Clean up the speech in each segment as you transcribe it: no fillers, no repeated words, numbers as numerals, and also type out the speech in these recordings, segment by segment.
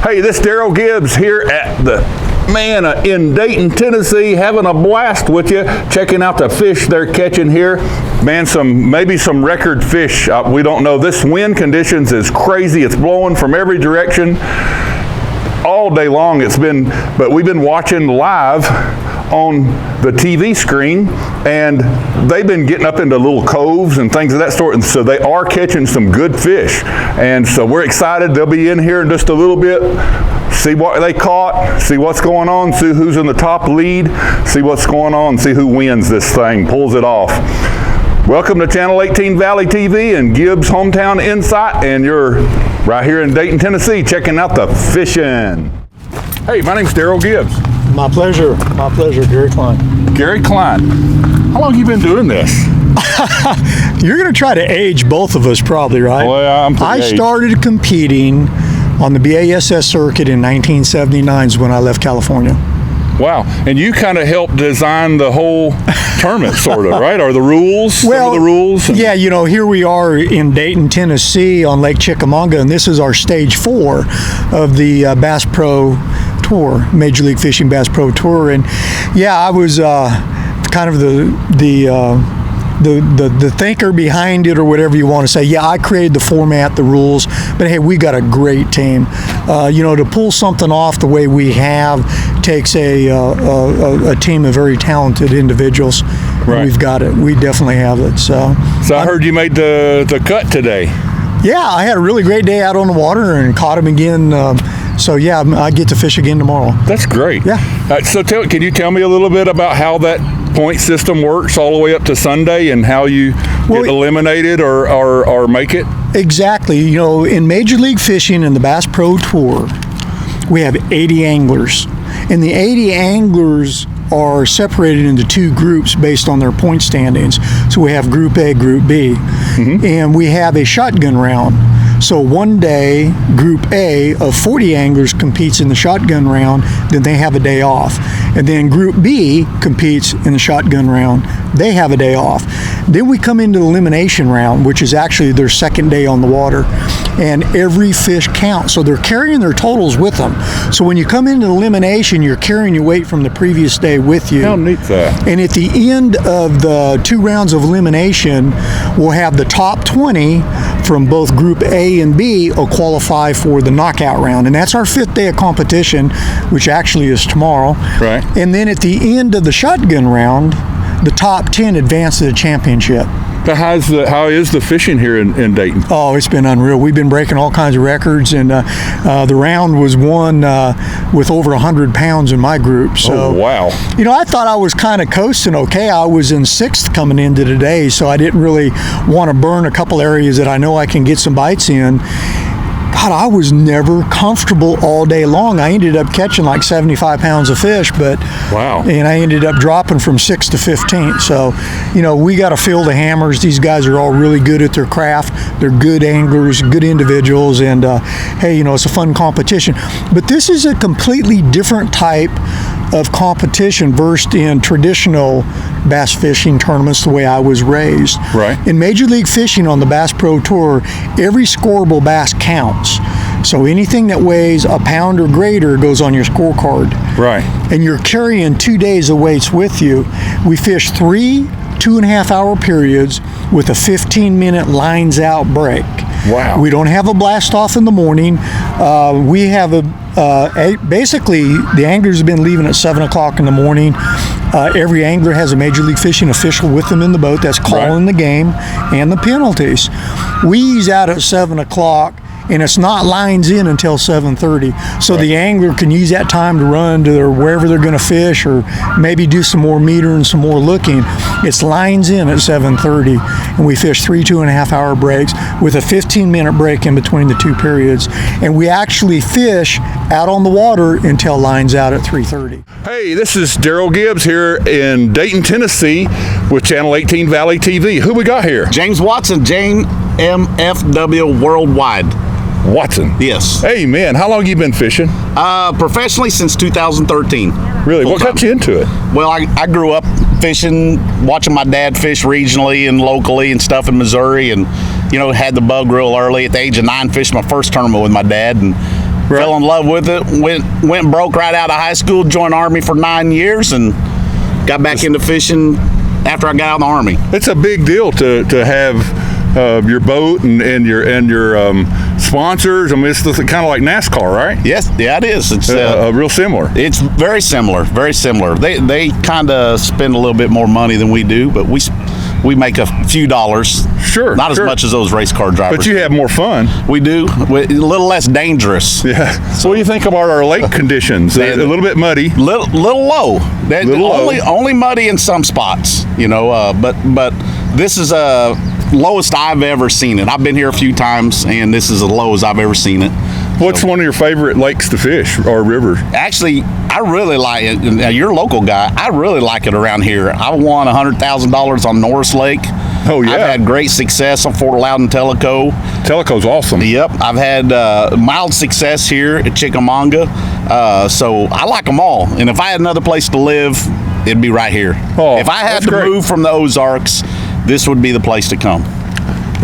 Hey, this is Daryl Gibbs here at the in Dayton, Tennessee, having a blast with you, checking out the fish they're catching here. Man, maybe some record fish. We don't know. This wind conditions is crazy. It's blowing from every direction all day long. But we've been watching live on the TV screen, and they've been getting up into little coves and things of that sort, and so they are catching some good fish. And so we're excited. They'll be in here in just a little bit, see what they caught, see what's going on, see who's in the top lead, see what's going on, see who wins this thing, pulls it off. Welcome to Channel 18 Valley TV and Gibbs Hometown Insight, and you're right here in Dayton, Tennessee, checking out the fishing. Hey, my name's Daryl Gibbs. My pleasure, Gary Klein. Gary Klein. How long have you been doing this? You're going to try to age both of us probably, right? Well, yeah, I started competing on the BASS circuit in 1979 is when I left California. Wow. And you kind of helped design the whole tournament, sort of, right? Or the rules? Well, some of the rules? Yeah, you know, here we are in Dayton, Tennessee on Lake Chickamauga, and this is our stage 4 of the Bass Pro Tour, Major League Fishing Bass Pro Tour. And yeah, I was kind of the thinker behind it, or whatever you want to say. Yeah, I created the format, the rules, but hey, we got a great team. You know, to pull something off the way we have takes a team of very talented individuals. Right. We've got it. We definitely have it. So I heard you made the cut today. Yeah, I had a really great day out on the water and caught him again. So yeah, I get to fish again tomorrow. That's great. Yeah. Can you tell me a little bit about how that point system works all the way up to Sunday, and how you get eliminated or make it? Exactly. You know, in Major League Fishing and the Bass Pro Tour, we have 80 anglers, and the 80 anglers are separated into 2 groups based on their point standings. So we have Group A, Group B, and we have a shotgun round. So one day, Group A of 40 anglers competes in the shotgun round, then they have a day off. And then Group B competes in the shotgun round, they have a day off. Then we come into the elimination round, which is actually their second day on the water, and every fish counts. So they're carrying their totals with them. So when you come into elimination, you're carrying your weight from the previous day with you. How neat that. And at the end of the 2 rounds of elimination, we'll have the top 20 from both Group A and B will qualify for the knockout round. And that's our 5th day of competition, which actually is tomorrow. Right. And then at the end of the shotgun round, the top 10 advance to the championship. How is the fishing here in Dayton? Oh, it's been unreal. We've been breaking all kinds of records, and the round was won with over 100 pounds in my group. So, oh, wow. You know, I thought I was kind of coasting okay. I was in 6th coming into today, so I didn't really want to burn a couple areas that I know I can get some bites in. God, I was never comfortable all day long. I ended up catching like 75 pounds of fish, but wow. And I ended up dropping from 6th to 15th. So, you know, we got to feel the hammers. These guys are all really good at their craft. They're good anglers, good individuals, and hey, you know, it's a fun competition. But this is a completely different type of competition versed in traditional bass fishing tournaments the way I was raised. Right. In Major League Fishing on the Bass Pro Tour, every scoreable bass counts. So anything that weighs a pound or greater goes on your scorecard. Right. And you're carrying 2 days of weights with you. We fish 3 2.5-hour periods with a 15-minute lines out break. Wow. We don't have a blast off in the morning. We have basically the anglers have been leaving at 7 o'clock in the morning. Every angler has a Major League Fishing official with them in the boat that's calling the game and the penalties. We ease out at 7 o'clock, and it's not lines in until 7:30. So the angler can use that time to run to wherever they're going to fish, or maybe do some more meter and some more looking. It's lines in at 7:30, and we fish 3 2.5-hour breaks with a 15-minute break in between the 2 periods. And we actually fish out on the water until lines out at 3:30. Hey, this is Daryl Gibbs here in Dayton, Tennessee with Channel 18 Valley TV. Who we got here? James Watson, JMFW Worldwide. Watson. Yes. Hey, man, how long have you been fishing? Professionally since 2013. Really? What got you into it? Well, I grew up fishing, watching my dad fish regionally and locally and stuff in Missouri, and, you know, had the bug real early. At the age of 9, fished my first tournament with my dad, and Fell in love with it. Went broke right out of high school. Joined Army for 9 years and got back into fishing after I got out of the Army. It's a big deal to have your boat and your sponsors. I mean, it's kind of like NASCAR, right? Yes, yeah, it is. It's real similar. It's very similar, very similar. They kind of spend a little bit more money than we do, but we make a few dollars. Sure. Not as much as those race car drivers. But you have more fun. We do. A little less dangerous. Yeah. So what do you think about our lake conditions? A little bit muddy. Little low. Only muddy in some spots, but this is lowest I've ever seen it. I've been here a few times, and this is the lowest I've ever seen it. What's one of your favorite lakes to fish or rivers? Actually, I really like it. Now, you're a local guy. I really like it around here. I won $100,000 on Norris Lake. Oh, yeah. I've had great success on Fort Loudon Tellico. Tellico's awesome. Yep. I've had mild success here at Chickamauga. So I like them all. And if I had another place to live, it'd be right here. Oh, if I had to move from the Ozarks, this would be the place to come.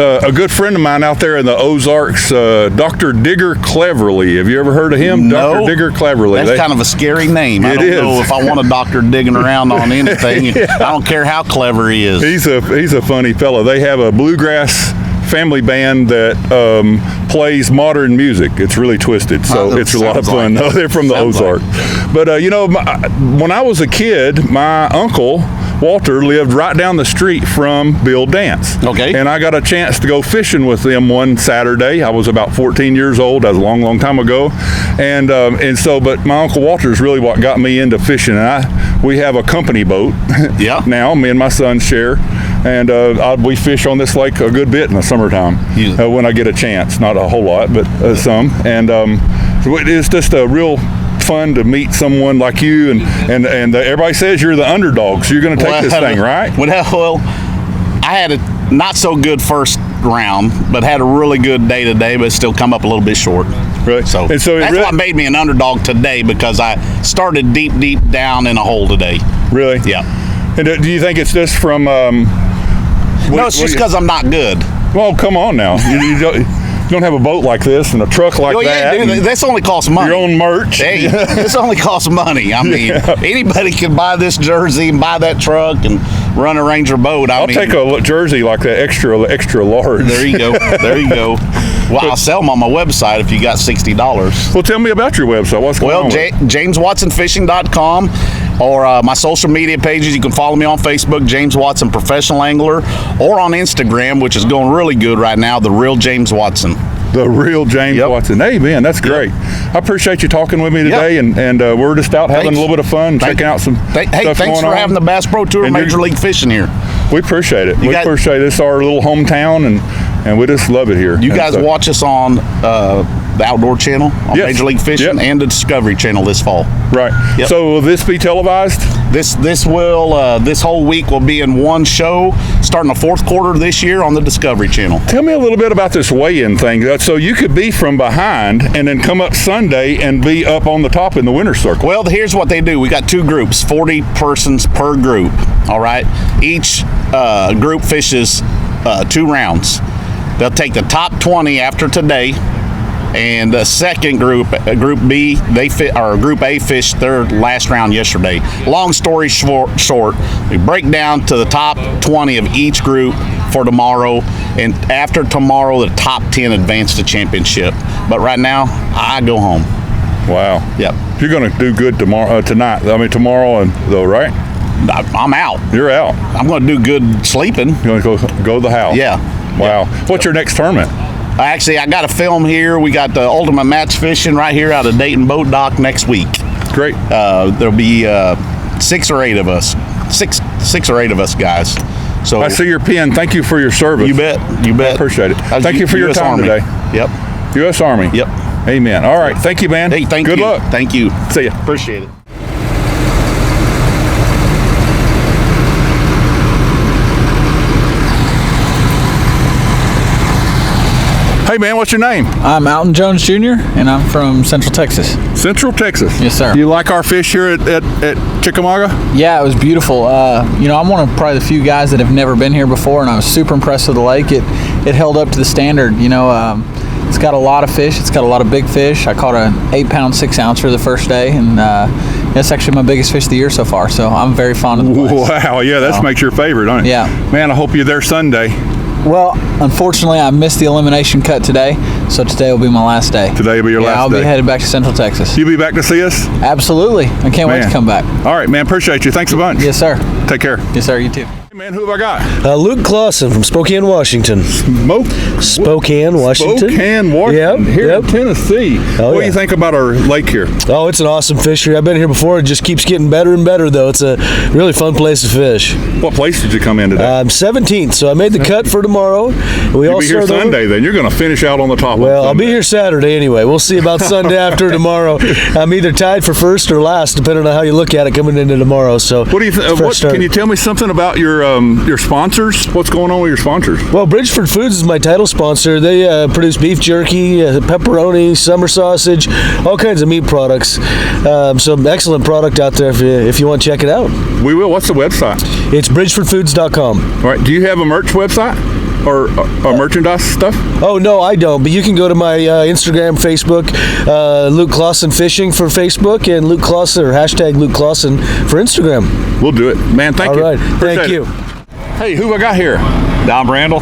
A good friend of mine out there in the Ozarks, Dr. Digger Cleverly. Have you ever heard of him? No. Dr. Digger Cleverly. That's kind of a scary name. I don't know if I want a doctor digging around on anything. Yeah. I don't care how clever he is. He's a funny fellow. They have a bluegrass family band that plays modern music. It's really twisted, so it's a lot of fun. No, they're from the Ozarks. But when I was a kid, my uncle Walter lived right down the street from Bill Dance. Okay. And I got a chance to go fishing with them one Saturday. I was about 14 years old. That was a long, long time ago. But my Uncle Walter is really what got me into fishing. And we have a company boat. Yeah. Now, me and my son share. And we fish on this lake a good bit in the summertime when I get a chance. Not a whole lot, but some. And so it's just a real fun to meet someone like you, and everybody says you're the underdog, so you're going to take this thing, right? Well, I had a not so good first round, but had a really good day today, but still come up a little bit short. Really? So that's what made me an underdog today, because I started deep down in a hole today. Really? Yeah. And do you think it's just from? No, it's just because I'm not good. Well, come on now. You don't have a boat like this and a truck like that. Yeah, dude, this only costs money. Your own merch. Hey, this only costs money. I mean, anybody can buy this jersey and buy that truck and run a Ranger boat. I'll take a jersey like that extra large. There you go. There you go. Well, I'll sell them on my website if you got $60. Well, tell me about your website. What's going on? Well, JamesWatsonFishing.com. Or my social media pages. You can follow me on Facebook, James Watson Professional Angler, or on Instagram, which is going really good right now, The Real James Watson. The Real James Watson. Hey, man, that's great. I appreciate you talking with me today, and we're just out having a little bit of fun, checking out some stuff going on. Thanks for having the Bass Pro Tour Major League Fishing here. We appreciate it. We appreciate it. It's our little hometown, and we just love it here. You guys watch us on the Outdoor Channel, on Major League Fishing, and the Discovery Channel this fall. Right. Yep. So will this be televised? This whole week will be in one show, starting the fourth quarter this year on the Discovery Channel. Tell me a little bit about this weigh-in thing. So you could be from behind and then come up Sunday and be up on the top in the winner's circle. Well, here's what they do. We got two groups, 40 persons per group. All right. Each group fishes 2 rounds. They'll take the top 20 after today. And the second group, Group B, Group A fished their last round yesterday. Long story short, we break down to the top 20 of each group for tomorrow, and after tomorrow, the top 10 advance to championship. But right now, I go home. Wow. Yep. You're going to do good tonight. I mean, tomorrow, though, right? I'm out. You're out. I'm going to do good sleeping. You're going to go to the house? Yeah. Wow. Yeah. What's your next tournament? Actually, I got a film here. We got the Ultimate Match Fishing right here out of Dayton Boat Dock next week. Great. There'll be 6 or 8 of us. Six or eight of us guys. So I see your pen. Thank you for your service. You bet. You bet. I appreciate it. Thank you for your time today. Yep. U.S. Army. Yep. Amen. All right. Thank you, man. Hey, thank you. Good luck. Thank you. See ya. Appreciate it. Hey, man, what's your name? I'm Alton Jones Jr., and I'm from Central Texas. Central Texas? Yes, sir. Do you like our fish here at Chickamauga? Yeah, it was beautiful. I'm one of probably the few guys that have never been here before, and I was super impressed with the lake. It held up to the standard. It's got a lot of fish. It's got a lot of big fish. I caught an 8-pound 6-ouncer the first day, and that's actually my biggest fish of the year so far. So I'm very fond of the place. Wow, yeah, that makes your favorite, don't it? Yeah. Man, I hope you're there Sunday. Well, unfortunately, I missed the elimination cut today, so today will be my last day. Today will be your last day. I'll be headed back to Central Texas. You be back to see us? Absolutely. I can't wait to come back. All right, man. Appreciate you. Thanks a bunch. Yes, sir. Take care. Yes, sir. You too. Hey, man, who have I got? Luke Lawson from Spokane, Washington. Spokane, Washington. Spokane, Washington. Here in Tennessee. What do you think about our lake here? Oh, it's an awesome fishery. I've been here before. It just keeps getting better and better, though. It's a really fun place to fish. What place did you come in today? 17th, so I made the cut for tomorrow. You'll be here Sunday, then. You're going to finish out on the top. Well, I'll be here Saturday anyway. We'll see about Sunday after tomorrow. I'm either tied for first or last, depending on how you look at it coming into tomorrow. So, what do you can you tell me something about your sponsors? What's going on with your sponsors? Well, Bridgeford Foods is my title sponsor. They produce beef jerky, pepperoni, summer sausage, all kinds of meat products. Some excellent product out there if you want to check it out. We will. What's the website? It's bridgefordfoods.com. All right. Do you have a merch website? Or merchandise stuff? Oh, no, I don't. But you can go to my Instagram, Facebook, Luke Lawson Fishing for Facebook, and Luke Lawson, or hashtag Luke Lawson for Instagram. We'll do it. Man, thank you. All right. Thank you. Hey, who I got here? I'm Brandel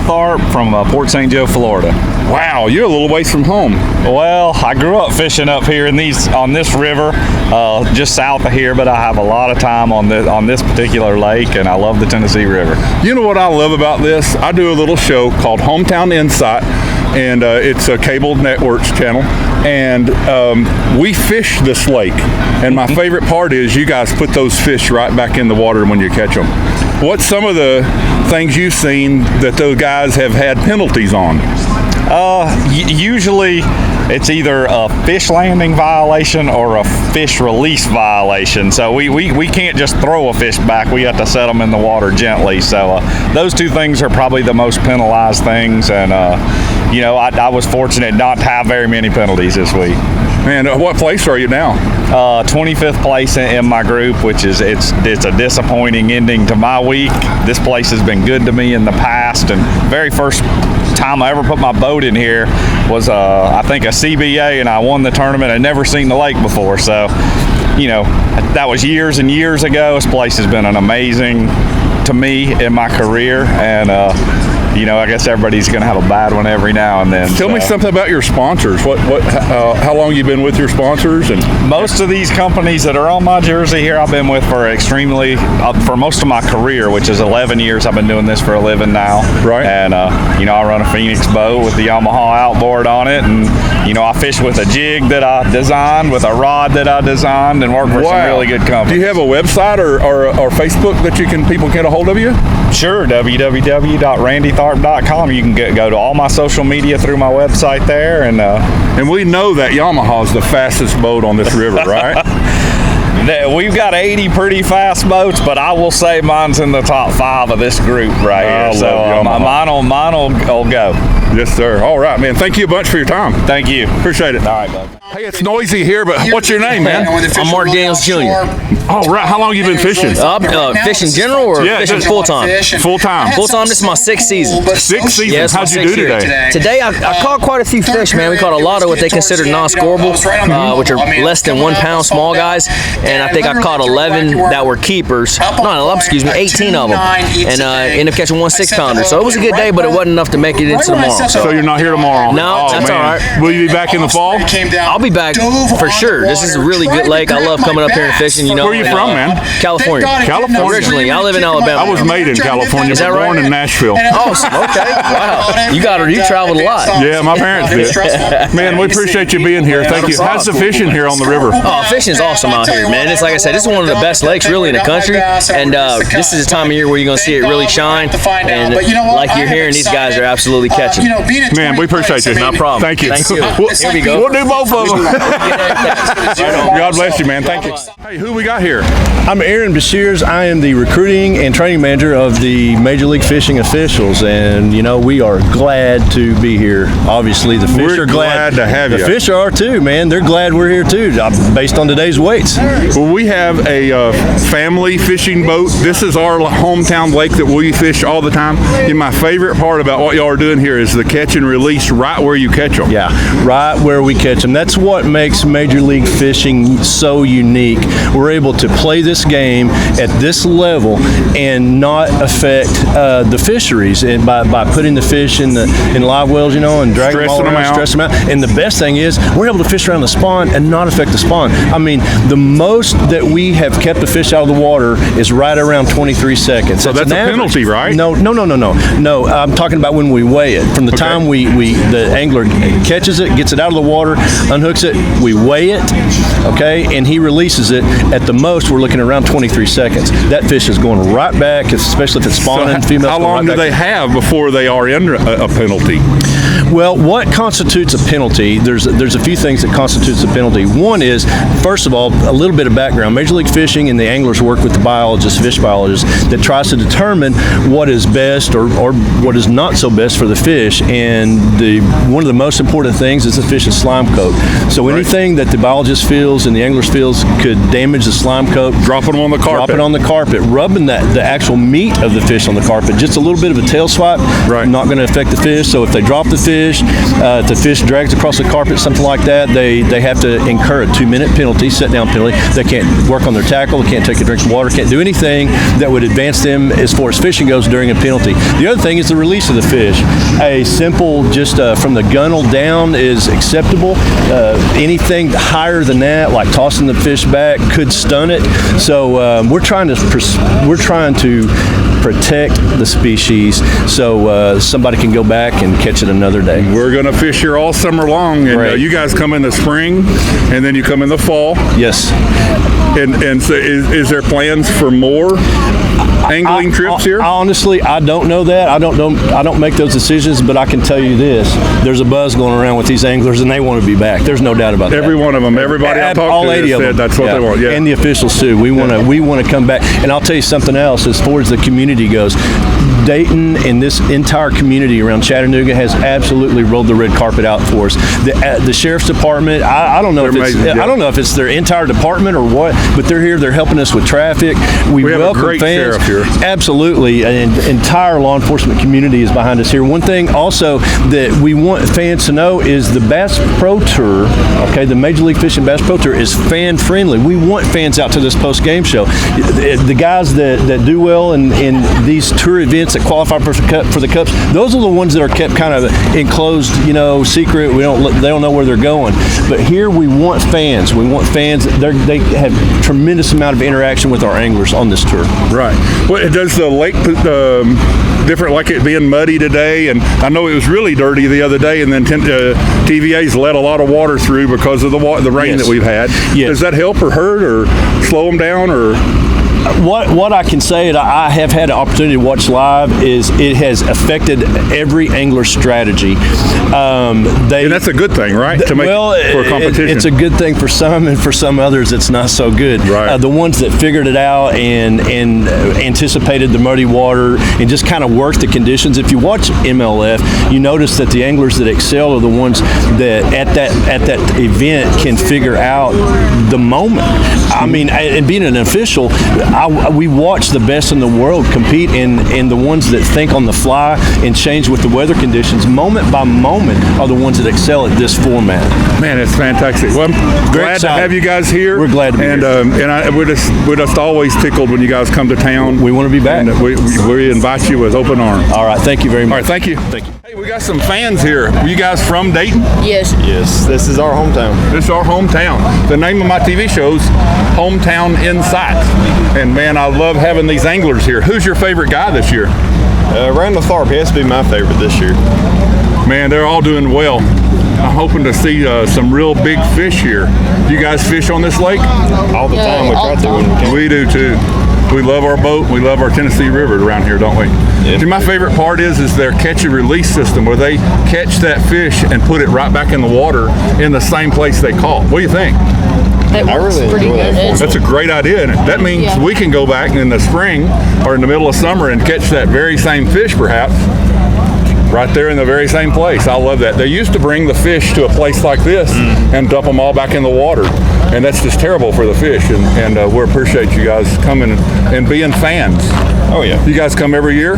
from Port St. Joe, Florida. Wow, you're a little ways from home. Well, I grew up fishing up here on this river, just south of here, but I have a lot of time on this particular lake, and I love the Tennessee River. You know what I love about this? I do a little show called Hometown Insight, and it's a cable networks channel, and we fish this lake. And my favorite part is you guys put those fish right back in the water when you catch them. What's some of the things you've seen that those guys have had penalties on? Usually it's either a fish landing violation or a fish release violation. So we can't just throw a fish back. We have to set them in the water gently. So those two things are probably the most penalized things. And, I was fortunate not to have very many penalties this week. Man, what place are you now? 25th place in my group, which is it's a disappointing ending to my week. This place has been good to me in the past, and very first time I ever put my boat in here was I think a CBA, and I won the tournament. I'd never seen the lake before, so that was years and years ago. This place has been an amazing to me in my career, and I guess everybody's going to have a bad one every now and then. Tell me something about your sponsors. How long you been with your sponsors? And most of these companies that are on my jersey here, I've been with for most of my career, which is 11 years. I've been doing this for a living now. Right. And I run a Phoenix boat with the Yamaha outboard on it, and I fish with a jig that I designed, with a rod that I designed, and work for some really good companies. Do you have a website or Facebook that people get a hold of you? Sure, www.randytharp.com. You can go to all my social media through my website there, and we know that Yamaha is the fastest boat on this river, right? We've got 80 pretty fast boats, but I will say mine's in the top 5 of this group right here. So mine will go. Yes, sir. All right, man. Thank you a bunch for your time. Thank you. Appreciate it. All right, bud. Hey, it's noisy here, but what's your name, man? I'm Mark Daniels Jr. All right. How long you been fishing? Fishing general or fishing full time? Full time. Full time. This is my 6th season. 6th season. Yes, how'd you do today? Today I caught quite a few fish, man. We caught a lot of what they consider non-scoreable, which are less than 1 pound small guys, and I think I caught 11 that were keepers. 18 of them, and ended up catching 1 6-pounder. So it was a good day, but it wasn't enough to make it into tomorrow. So you're not here tomorrow? No, that's all right. Will you be back in the fall? I'll be back for sure. This is a really good lake. I love coming up here and fishing. Where are you from, man? California. California. Originally, I live in Alabama. I was made in California. Is that right? Born in Nashville. Awesome. Okay. Wow. You traveled a lot. Yeah, my parents did. Man, we appreciate you being here. Thank you. How's the fishing here on the river? Oh, fishing's awesome out here, man. It's like I said, this is one of the best lakes really in the country, and this is the time of year where you're going to see it really shine. And like you're hearing, these guys are absolutely catching. Man, we appreciate you. No problem. Thank you. Thank you. Here we go. We'll do both of them. God bless you, man. Thank you. Hey, who we got here? I'm Aaron Bashirs. I am the recruiting and training manager of the Major League Fishing officials, and we are glad to be here. Obviously, the fish are glad to have you. The fish are too, man. They're glad we're here too, based on today's weights. Well, we have a family fishing boat. This is our hometown lake that we fish all the time. And my favorite part about what y'all are doing here is the catch and release right where you catch them. Yeah, right where we catch them. That's what makes Major League Fishing so unique. We're able to play this game at this level and not affect the fisheries, and by putting the fish in live wells, you know, and dragging them all around, stress them out. And the best thing is we're able to fish around the spawn and not affect the spawn. I mean, the most that we have kept the fish out of the water is right around 23 seconds. So that's a penalty, right? No. I'm talking about when we weigh it. From the time the angler catches it, gets it out of the water, unhooks it, we weigh it, okay, and he releases it. At the most, we're looking around 23 seconds. That fish is going right back, especially if it's spawning. So females. how long do they have before they are in a penalty? Well, what constitutes a penalty? There's a few things that constitutes a penalty. One is, first of all, a little bit of background. Major League Fishing and the anglers work with the biologists, fish biologists, that tries to determine what is best or what is not so best for the fish. And one of the most important things is the fish's slime coat. So anything that the biologist feels and the anglers feels could damage the slime coat, dropping them on the carpet. Drop it on the carpet, rubbing the actual meat of the fish on the carpet. Just a little bit of a tail swipe, not going to affect the fish. So if they drop the fish, if the fish drags across the carpet, something like that, they have to incur a 2-minute penalty, sit down penalty. They can't work on their tackle, they can't take a drink of water, can't do anything that would advance them as far as fishing goes during a penalty. The other thing is the release of the fish. A simple, just from the gunnel down is acceptable. Anything higher than that, like tossing the fish back, could stun it. So we're trying to protect the species so somebody can go back and catch it another day. We're going to fish here all summer long, and you guys come in the spring, and then you come in the fall. Yes. And so is there plans for more angling trips here? Honestly, I don't know that. I don't make those decisions, but I can tell you this: there's a buzz going around with these anglers, and they want to be back. There's no doubt about that. Every one of them, everybody I talked all to 80 of said them. that's what they want. Yeah. And the officials too. We want to come back. And I'll tell you something else as far as the community goes. Dayton and this entire community around Chattanooga has absolutely rolled the red carpet out for us. The sheriff's department, I don't know I don't know if it's their entire department or what, but they're here. They're helping us with traffic. We have welcome a great fans. sheriff here. Absolutely, an entire law enforcement community is behind us here. One thing also that we want fans to know is the Bass Pro Tour. Okay, the Major League Fishing Bass Pro Tour is fan friendly. We want fans out to this post game show. The guys that do well in these tour events that qualify for the cups, those are the ones that are kept kind of enclosed, secret. They don't know where they're going. But here we want fans. We want fans. They have tremendous amount of interaction with our anglers on this tour. Right. Well, does the lake different, like it being muddy today? And I know it was really dirty the other day, and then TVA's let a lot of water through because of the rain that we've had. Yes. Does that help or hurt or slow them down or? What I can say that I have had an opportunity to watch live is it has affected every angler's strategy. And that's a good thing, right? For competition. It's a good thing for some, and for some others it's not so good. Right. The ones that figured it out and anticipated the muddy water and just kind of worked the conditions. If you watch MLF, you notice that the anglers that excel are the ones that at that event can figure out the moment. I mean, and being an official, we watch the best in the world compete, and the ones that think on the fly and change with the weather conditions moment by moment are the ones that excel at this format. Man, it's fantastic. Well, I'm glad to have you guys here. We're glad to be here. And we're just always tickled when you guys come to town. We want to be back. And we invite you with open arms. All right, thank you very much. All right, thank you. Thank you. Hey, we got some fans here. Are you guys from Dayton? Yes. Yes, this is our hometown. This is our hometown. The name of my TV show's Hometown Insights. And man, I love having these anglers here. Who's your favorite guy this year? Randall Tharp, he has to be my favorite this year. Man, they're all doing well. I'm hoping to see some real big fish here. You guys fish on this lake? All the time. We try to when we can. We do too. We love our boat. We love our Tennessee River around here, don't we? Yeah. See, my favorite part is their catch and release system, where they catch that fish and put it right back in the water in the same place they caught. What do you think? It works pretty good. That's a great idea, and that means we can go back in the spring or in the middle of summer and catch that very same fish, perhaps, right there in the very same place. I love that. They used to bring the fish to a place like this and dump them all back in the water, and that's just terrible for the fish, and we appreciate you guys coming and being fans. Oh, yeah. You guys come every year?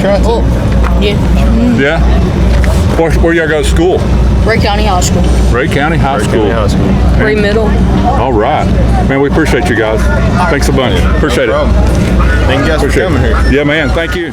Try to. Yeah. Yeah? Where y'all go to school? Ray County High School. Ray County High School. Ray Middle. All right. Man, we appreciate you guys. Thanks a bunch. Appreciate it. Thank you guys for coming here. Yeah, man. Thank you.